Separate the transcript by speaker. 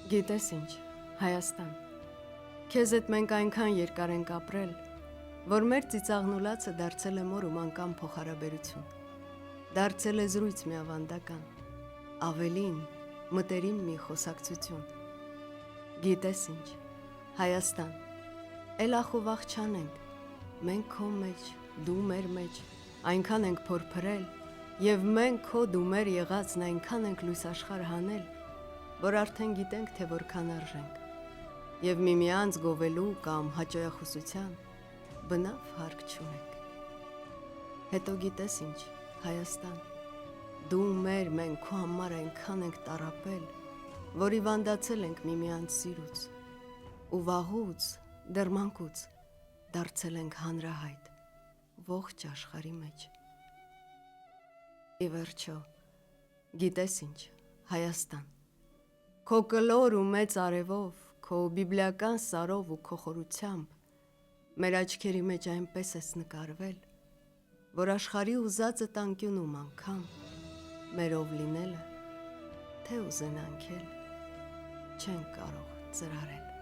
Speaker 1: Գիտես ինչ, Հայաստան, քեզ հետ մենք այնքան երկար ենք ապրել, որ մեր ծիծաղնուլացը դարձել է մոր ու մանկան փոխհարաբերություն, դարձել է զրույց մի ավանդական, ավելին, մտերիմ մի խոսակցություն։ Գիտես ինչ, Հայաստան, էլ ախ ու վախ չանենք, մենք քո մեջ, դու մեր մեջ, այնքան ենք փորփրել, և մենք քո դու մեր եղածն այնքան ենք լույս աշխարհ հանել, որ արդեն գիտենք, թե որքան արժենք, և միմյանց գովելու կամ հաճոյախոսության բնավ հարկ չունենք։ Հետո գիտես ինչ, Հայաստան, դու մեր, մենք քո համար այնքան ենք տառապել, որ հիվանդացել ենք միմյանց սիրուց, ու վաղուց, դեռ մանկուց դարձել ենք հանրահայտ ողջ աշխարհի մեջ։ Ի վերջո, գիտես ինչ, Հայաստան, քո կլոր ու մեծ արևով, քո բիբլիական սարով ու քո խորությամբ մեր աչքերի մեջ այնպես ես նկարվել, որ աշխարհի ուզածդ անկյունում անգամ մերով լինելը, թե ուզենանք էլ չենք կարող ծրարել։